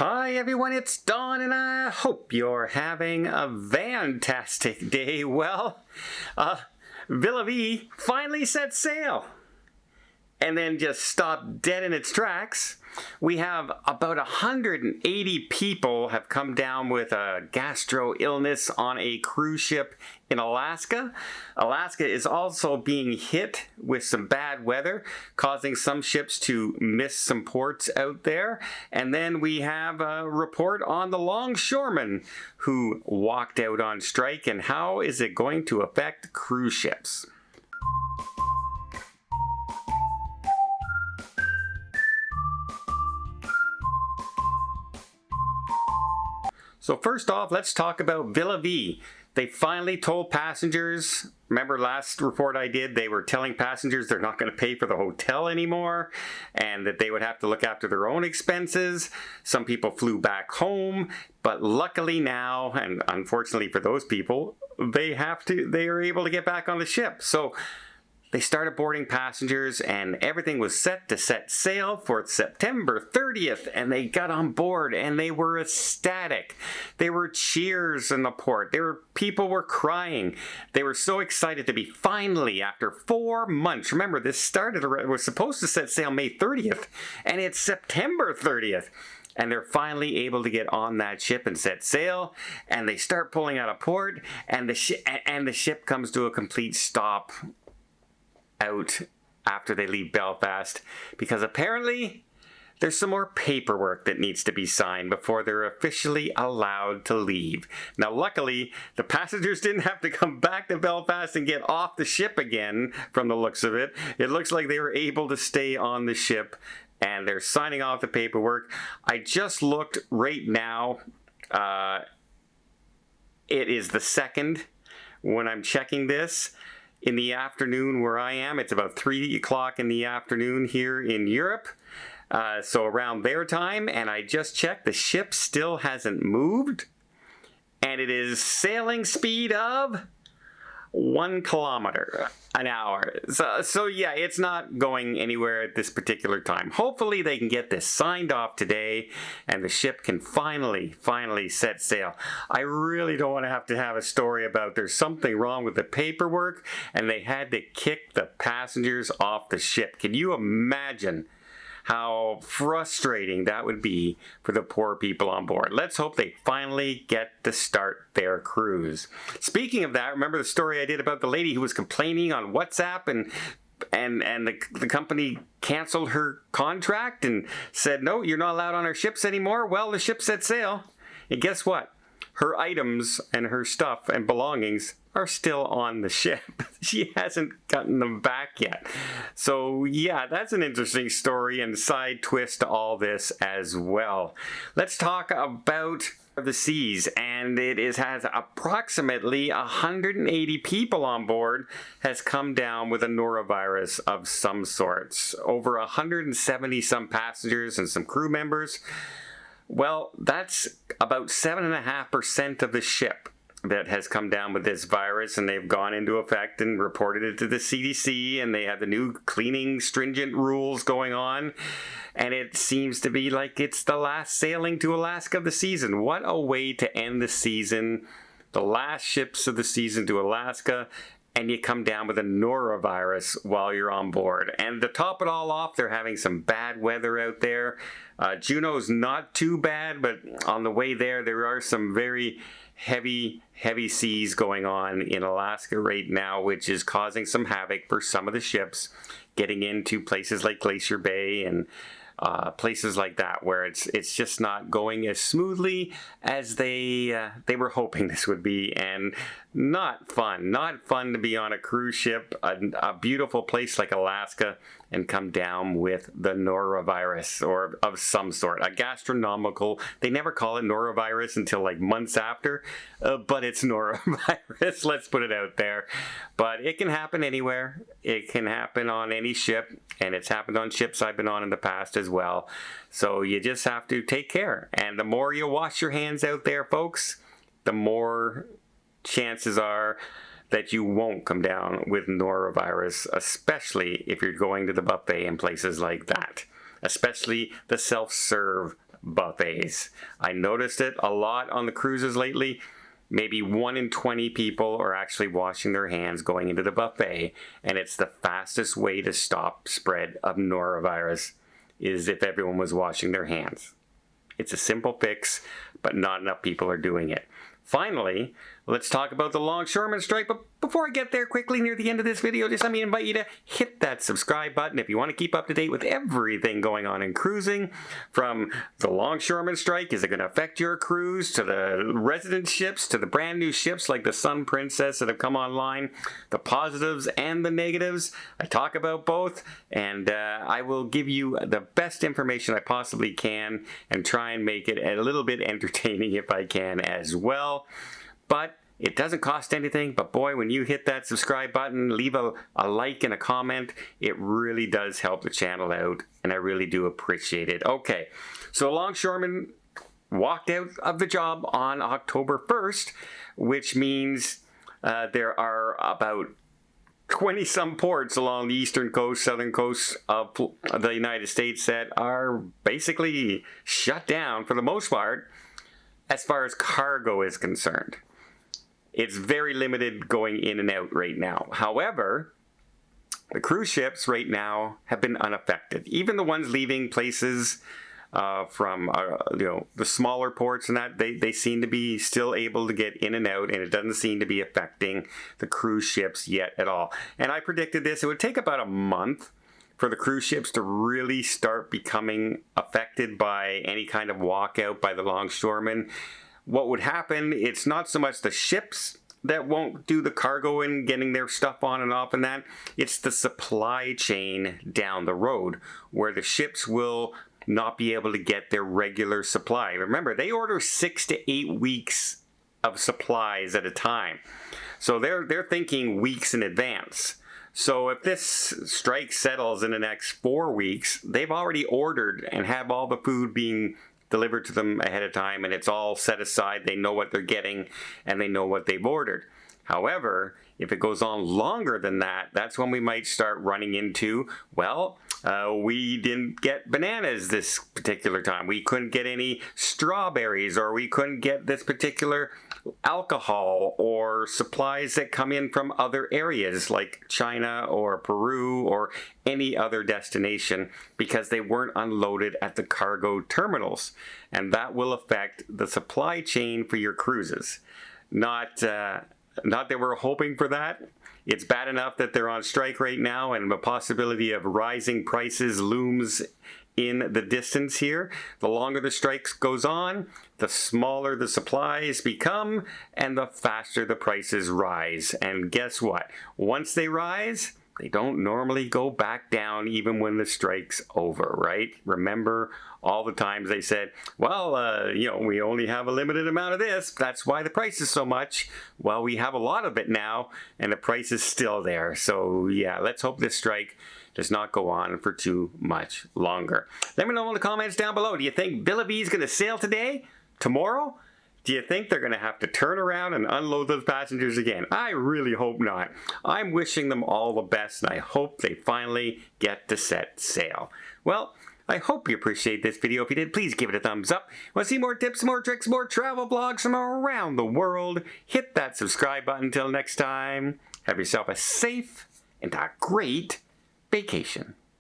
Hi everyone, it's Don and I hope you're having a fantastic day. Well, Villa V finally set sail and then just stopped dead in its tracks. We have about 180 people have come down with a gastro illness on a cruise ship in Alaska. Alaska is also being hit with some bad weather, causing some ships to miss some ports out there. And then we have a report on the longshoremen who walked out on strike and how is it going to affect cruise ships. So first off, let's talk about Villa V. They finally told passengers, remember last report I did, they were telling passengers they're not going to pay for the hotel anymore and that they would have to look after their own expenses. Some people flew back home, but luckily now, and unfortunately for those people, they are able to get back on the ship. So they started boarding passengers and everything was set to set sail for September 30th, and they got on board and they were ecstatic. There were cheers in the port. People were crying. They were so excited to be finally, after 4 months, remember this was supposed to set sail May 30th and it's September 30th. And they're finally able to get on that ship and set sail, and they start pulling out of port, and the ship comes to a complete stop out after they leave Belfast, because apparently there's some more paperwork that needs to be signed before they're officially allowed to leave. Now luckily the passengers didn't have to come back to Belfast and get off the ship again. From the looks of it, it looks like they were able to stay on the ship and they're signing off the paperwork. I just looked right now, it is the 2nd when I'm checking this. In the afternoon where I am, it's about 3 o'clock in the afternoon here in Europe. So around their time, and I just checked, the ship still hasn't moved. And it is sailing speed of 1 kilometer an hour. So yeah, it's not going anywhere at this particular time. Hopefully they can get this signed off today and the ship can finally set sail. I really don't want to have a story about there's something wrong with the paperwork and they had to kick the passengers off the ship. Can you imagine how frustrating that would be for the poor people on board? Let's hope they finally get to start their cruise. Speaking of that, remember the story I did about the lady who was complaining on WhatsApp and the company canceled her contract and said, no, you're not allowed on our ships anymore? Well, the ship set sail, and guess what? Her items and her stuff and belongings are still on the ship. She hasn't gotten them back yet. So yeah, that's an interesting story and side twist to all this as well. Let's talk about the seas, and has approximately 180 people on board has come down with a norovirus of some sorts. Over 170 some passengers and some crew members. Well, that's about 7.5% of the ship that has come down with this virus, and they've gone into effect and reported it to the CDC, and they have the new cleaning stringent rules going on, and it seems to be like it's the last sailing to Alaska of the season. What a way to end the season, the last ships of the season to Alaska, and you come down with a norovirus while you're on board. And to top it all off, they're having some bad weather out there. Juneau's not too bad, but on the way there are some very heavy seas going on in Alaska right now, which is causing some havoc for some of the ships getting into places like Glacier Bay and places like that, where it's just not going as smoothly as they were hoping this would be, and not fun to be on a cruise ship, a beautiful place like Alaska, and come down with the norovirus or of some sort, a gastronomical. They never call it norovirus until like months after, but it's norovirus. Let's put it out there. But it can happen anywhere. It can happen on any ship, and it's happened on ships I've been on in the past as well. So you just have to take care. And the more you wash your hands out there, folks, the more chances are that you won't come down with norovirus, especially if you're going to the buffet and places like that, especially the self-serve buffets. I noticed it a lot on the cruises lately. Maybe 1 in 20 people are actually washing their hands going into the buffet, and it's the fastest way to stop spread of norovirus is if everyone was washing their hands. It's a simple fix, but not enough people are doing it. Finally, let's talk about the longshoreman strike. But before I get there quickly near the end of this video, just let me invite you to hit that subscribe button if you want to keep up to date with everything going on in cruising. From the longshoreman strike, is it going to affect your cruise, to the resident ships, to the brand new ships like the Sun Princess that have come online, the positives and the negatives. I talk about both, and I will give you the best information I possibly can and try and make it a little bit entertaining if I can as well. But it doesn't cost anything, but boy, when you hit that subscribe button, leave a like and a comment, it really does help the channel out, and I really do appreciate it. Okay, so longshoremen walked out of the job on October 1st, which means there are about 20-some ports along the eastern coast, southern coast of the United States that are basically shut down for the most part as far as cargo is concerned. It's very limited going in and out right now. However, the cruise ships right now have been unaffected. Even the ones leaving places from the smaller ports and that, they seem to be still able to get in and out, and it doesn't seem to be affecting the cruise ships yet at all. And I predicted this, it would take about a month for the cruise ships to really start becoming affected by any kind of walkout by the longshoremen. What would happen, it's not so much the ships that won't do the cargo and getting their stuff on and off and that, it's the supply chain down the road where the ships will not be able to get their regular supply. Remember, they order 6 to 8 weeks of supplies at a time. So they're thinking weeks in advance. So if this strike settles in the next 4 weeks, they've already ordered and have all the food being delivered to them ahead of time, and it's all set aside. They know what they're getting and they know what they've ordered. However, if it goes on longer than that, that's when we might start running into, well, we didn't get bananas this particular time. We couldn't get any strawberries, or we couldn't get this particular alcohol or supplies that come in from other areas like China or Peru or any other destination because they weren't unloaded at the cargo terminals. And that will affect the supply chain for your cruises. Not that we're hoping for that. It's bad enough that they're on strike right now, and the possibility of rising prices looms in the distance here. The longer the strike goes on, the smaller the supplies become, and the faster the prices rise. And guess what? Once they rise, they don't normally go back down even when the strike's over, right? Remember all the times they said, well, we only have a limited amount of this. That's why the price is so much. Well, we have a lot of it now, and the price is still there. So yeah, let's hope this strike does not go on for too much longer. Let me know in the comments down below. Do you think Billy is going to sail today? Tomorrow? Do you think they're going to have to turn around and unload those passengers again? I really hope not. I'm wishing them all the best, and I hope they finally get to set sail. Well, I hope you appreciate this video. If you did, please give it a thumbs up. Want to see more tips, more tricks, more travel blogs from around the world? Hit that subscribe button. Until next time, have yourself a safe and a great vacation.